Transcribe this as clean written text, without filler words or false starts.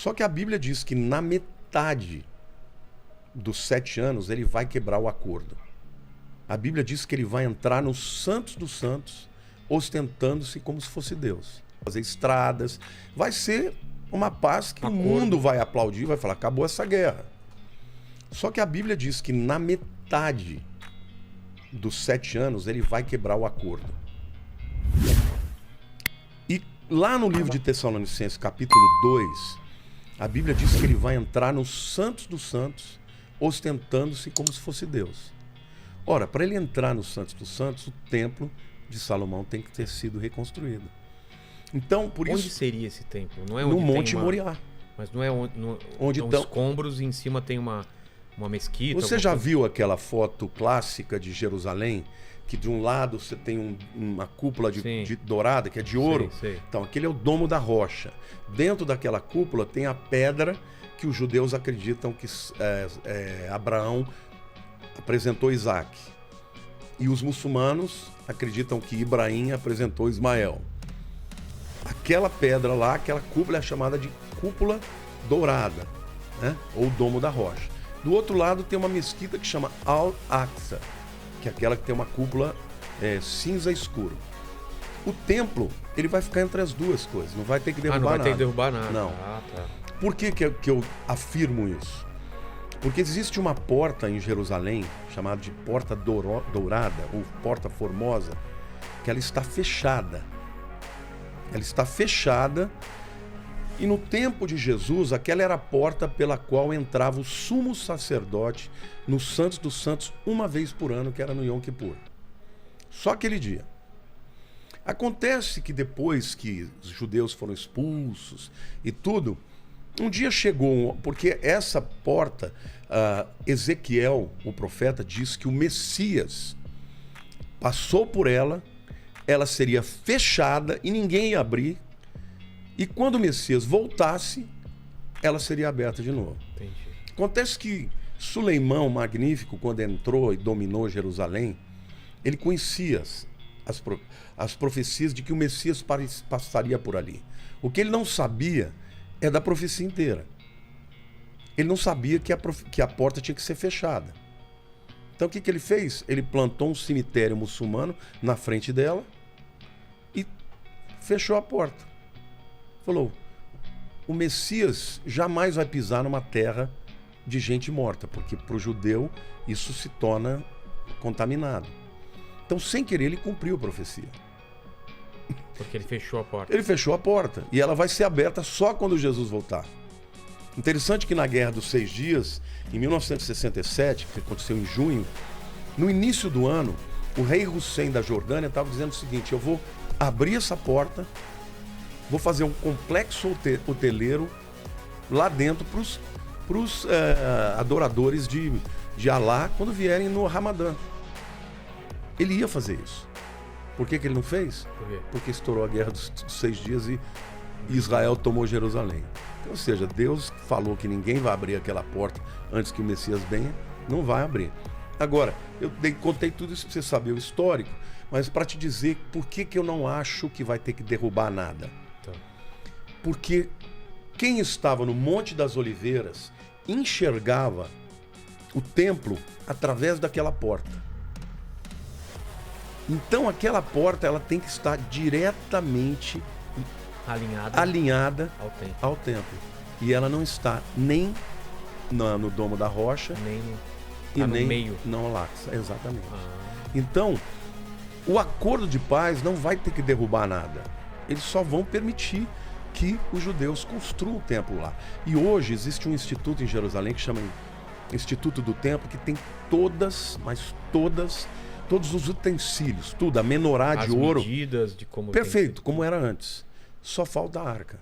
Só que a Bíblia diz que na metade dos 7 anos ele vai quebrar o acordo. A Bíblia diz que ele vai entrar nos santos dos santos, ostentando-se como se fosse Deus. Fazer estradas. Vai ser uma paz que o mundo vai aplaudir, vai falar, acabou essa guerra. Só que a Bíblia diz que na metade dos 7 anos ele vai quebrar o acordo. E lá no livro de Tessalonicenses, capítulo 2, a Bíblia diz que ele vai entrar nos santos dos santos, ostentando-se como se fosse Deus. Ora, para ele entrar nos santos dos santos, o templo de Salomão tem que ter sido reconstruído. Então, por isso... Onde seria esse templo? Não é onde no Monte Moriá. Mas não é onde estão escombros e em cima tem uma mesquita? Você já viu aquela foto clássica de Jerusalém? Que de um lado você tem uma cúpula de dourada, que é de ouro. Sei. Então, aquele é o domo da rocha. Dentro daquela cúpula tem a pedra que os judeus acreditam que Abraão apresentou Isaac. E os muçulmanos acreditam que Ibrahim apresentou Ismael. Aquela pedra lá, aquela cúpula é chamada de cúpula dourada, né? Ou domo da rocha. Do outro lado tem uma mesquita que chama Al-Aqsa, que é aquela que tem uma cúpula cinza escuro. O templo, ele vai ficar entre as duas coisas, não vai ter que derrubar nada. Não vai ter que derrubar nada. Não. Tá. Por que eu afirmo isso? Porque existe uma porta em Jerusalém, chamada de Porta Dourada, ou Porta Formosa, que ela está fechada. Ela está fechada, e no tempo de Jesus, aquela era a porta pela qual entrava o sumo sacerdote nos Santos dos Santos uma vez por ano, que era no Yom Kippur. Só aquele dia. Acontece que depois que os judeus foram expulsos e tudo, um dia chegou, porque essa porta, Ezequiel, o profeta, diz que o Messias passou por ela, ela seria fechada e ninguém ia abrir, e quando o Messias voltasse, ela seria aberta de novo. Entendi. Acontece que Suleimão Magnífico, quando entrou e dominou Jerusalém, ele conhecia as profecias de que o Messias passaria por ali. O que ele não sabia é da profecia inteira. Ele não sabia que a porta tinha que ser fechada. Então o que ele fez? Ele plantou um cemitério muçulmano na frente dela e fechou a porta. Falou, o Messias jamais vai pisar numa terra de gente morta, porque para o judeu isso se torna contaminado. Então, sem querer, ele cumpriu a profecia. Porque ele fechou a porta. Ele fechou a porta. E ela vai ser aberta só quando Jesus voltar. Interessante que na Guerra dos 6 Dias, em 1967, que aconteceu em junho, no início do ano, o rei Hussein da Jordânia estava dizendo o seguinte, eu vou abrir essa porta, vou fazer um complexo hoteleiro lá dentro para os adoradores de Alá quando vierem no Ramadã. Ele ia fazer isso. Por que ele não fez? Por quê? Porque estourou a Guerra dos 6 Dias e Israel tomou Jerusalém. Ou seja, Deus falou que ninguém vai abrir aquela porta antes que o Messias venha, não vai abrir. Agora, eu contei tudo isso para você saber o histórico, mas para te dizer por que eu não acho que vai ter que derrubar nada. Tá. Porque quem estava no Monte das Oliveiras enxergava o templo através daquela porta. Então aquela porta ela tem que estar diretamente alinhada ao templo. E ela não está nem no Domo da Rocha, nem no meio. Não lá, exatamente. Então, o acordo de paz não vai ter que derrubar nada. Eles só vão permitir que os judeus construam o templo lá. E hoje existe um instituto em Jerusalém que chama Instituto do Templo, que tem todos os utensílios, tudo, a menorá de ouro. As medidas de como... Perfeito, como era antes. Só falta a arca.